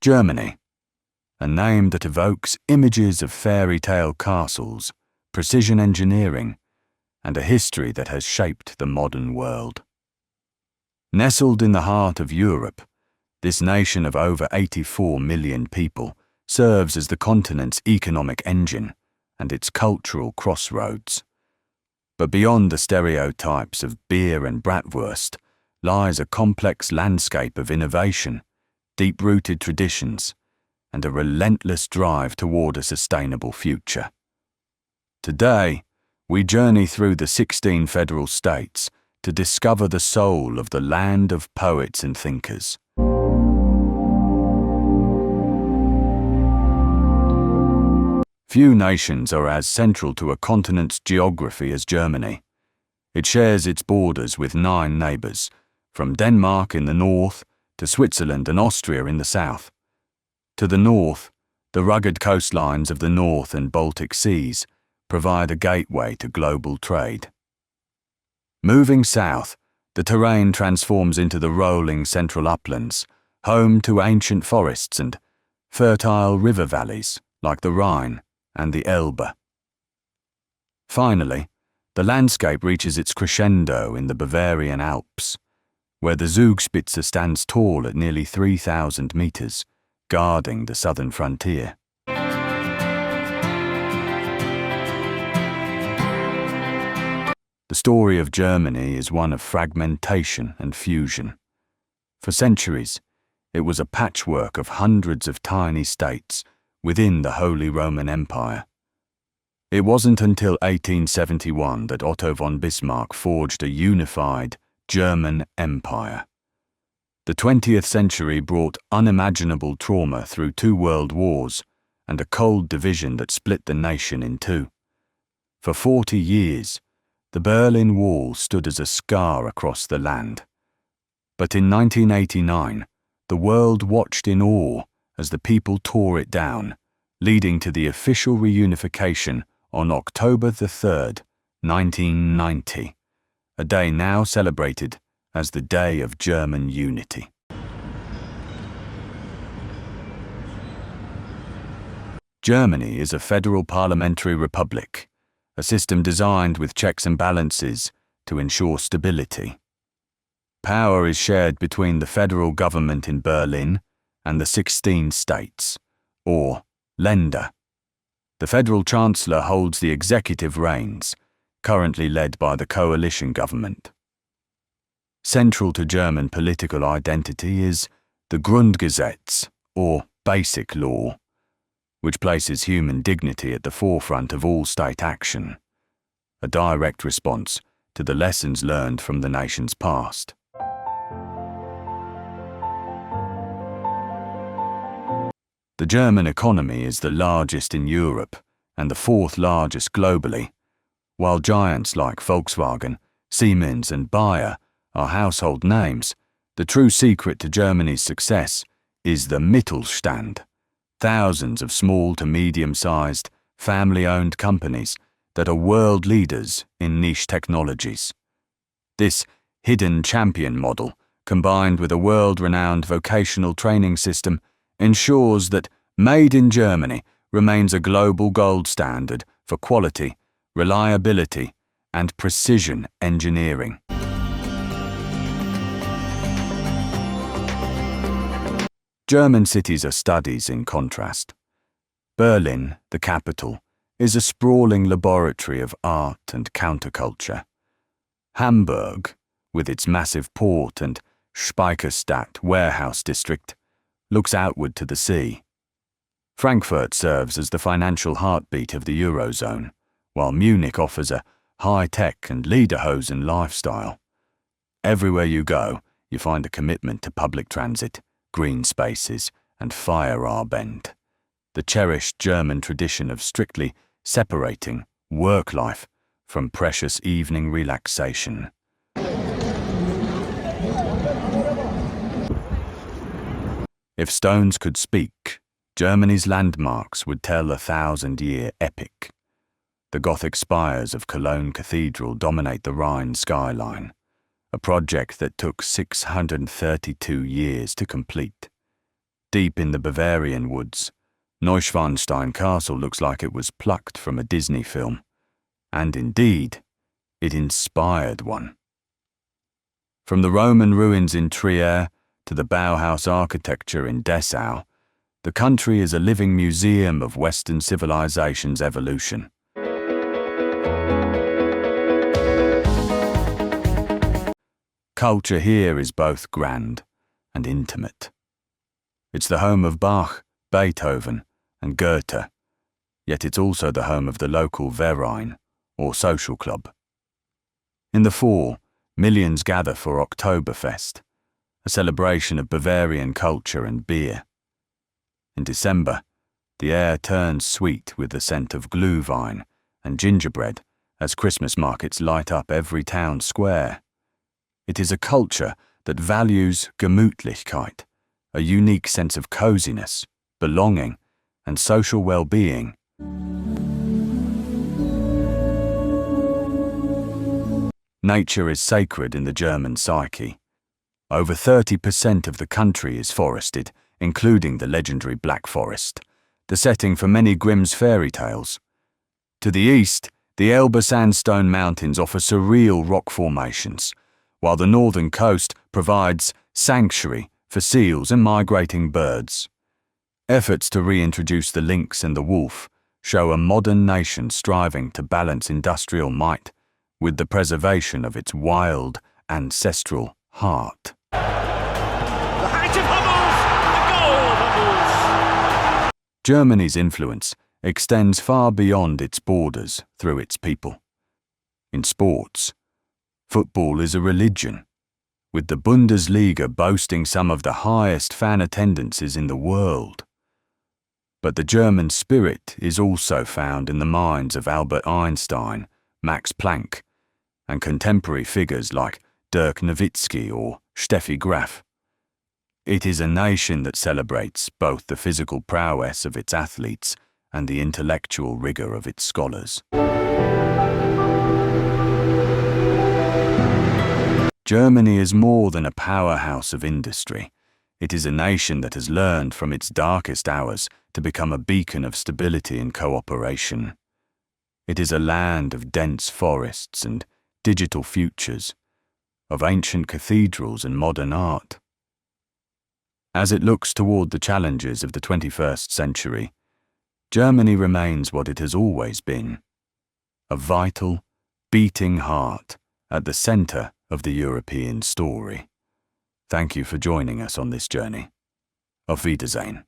Germany, a name that evokes images of fairy tale castles, precision engineering, and a history that has shaped the modern world. Nestled in the heart of Europe, this nation of over 84 million people serves as the continent's economic engine and its cultural crossroads. But beyond the stereotypes of beer and bratwurst lies a complex landscape of innovation, deep-rooted traditions, and a relentless drive toward a sustainable future. Today, we journey through the 16 federal states to discover the soul of the land of poets and thinkers. Few nations are as central to a continent's geography as Germany. It shares its borders with 9 neighbours, from Denmark in the north to Switzerland and Austria in the south. To the north, the rugged coastlines of the North and Baltic Seas provide a gateway to global trade. Moving south, the terrain transforms into the rolling central uplands, home to ancient forests and fertile river valleys like the Rhine and the Elbe. Finally, the landscape reaches its crescendo in the Bavarian Alps, where the Zugspitze stands tall at nearly 3,000 meters, guarding the southern frontier. The story of Germany is one of fragmentation and fusion. For centuries, it was a patchwork of hundreds of tiny states within the Holy Roman Empire. It wasn't until 1871 that Otto von Bismarck forged a unified German empire. The 20th century brought unimaginable trauma through 2 world wars and a cold division that split the nation in 2. For 40 years, the Berlin Wall stood as a scar across the land. But in 1989, the world watched in awe as the people tore it down, leading to the official reunification on October 3rd, 1990, a day now celebrated as the Day of German Unity. Germany is a federal parliamentary republic, a system designed with checks and balances to ensure stability. Power is shared between the federal government in Berlin and the 16 states, or Länder. The federal chancellor holds the executive reins, currently led by the coalition government. Central to German political identity is the Grundgesetz, or Basic Law, which places human dignity at the forefront of all state action, a direct response to the lessons learned from the nation's past. The German economy is the largest in Europe and the 4th largest globally. While giants like Volkswagen, Siemens and Bayer are household names, the true secret to Germany's success is the Mittelstand, thousands of small to medium-sized, family-owned companies that are world leaders in niche technologies. This hidden champion model, combined with a world-renowned vocational training system, ensures that Made in Germany remains a global gold standard for quality, reliability, and precision engineering. German cities are studies in contrast. Berlin, the capital, is a sprawling laboratory of art and counterculture. Hamburg, with its massive port and Speicherstadt warehouse district, looks outward to the sea. Frankfurt serves as the financial heartbeat of the Eurozone, while Munich offers a high-tech and lederhosen lifestyle. Everywhere you go, you find a commitment to public transit, green spaces, and Feierabend, the cherished German tradition of strictly separating work life from precious evening relaxation. If stones could speak, Germany's landmarks would tell a 1,000-year epic. The Gothic spires of Cologne Cathedral dominate the Rhine skyline, a project that took 632 years to complete. Deep in the Bavarian woods, Neuschwanstein Castle looks like it was plucked from a Disney film. And indeed, it inspired one. From the Roman ruins in Trier to the Bauhaus architecture in Dessau, the country is a living museum of Western civilization's evolution. Culture here is both grand and intimate. It's the home of Bach, Beethoven, and Goethe, yet it's also the home of the local Verein, or social club. In the fall, millions gather for Oktoberfest, a celebration of Bavarian culture and beer. In December, the air turns sweet with the scent of Glühwein and gingerbread as Christmas markets light up every town square. It is a culture that values Gemütlichkeit, a unique sense of coziness, belonging, and social well-being. Nature is sacred in the German psyche. Over 30% of the country is forested, including the legendary Black Forest, the setting for many Grimm's fairy tales. To the east, the Elbe sandstone mountains offer surreal rock formations, while the northern coast provides sanctuary for seals and migrating birds. Efforts to reintroduce the lynx and the wolf show a modern nation striving to balance industrial might with the preservation of its wild, ancestral heart. The height of Hummels! The goal of Hummels! Germany's influence extends far beyond its borders through its people. In sports, football is a religion, with the Bundesliga boasting some of the highest fan attendances in the world. But the German spirit is also found in the minds of Albert Einstein, Max Planck, and contemporary figures like Dirk Nowitzki or Steffi Graf. It is a nation that celebrates both the physical prowess of its athletes and the intellectual rigor of its scholars. Germany is more than a powerhouse of industry. It is a nation that has learned from its darkest hours to become a beacon of stability and cooperation. It is a land of dense forests and digital futures, of ancient cathedrals and modern art. As it looks toward the challenges of the 21st century, Germany remains what it has always been, a vital, beating heart at the center of the European story. Thank you for joining us on this journey. Auf Wiedersehen.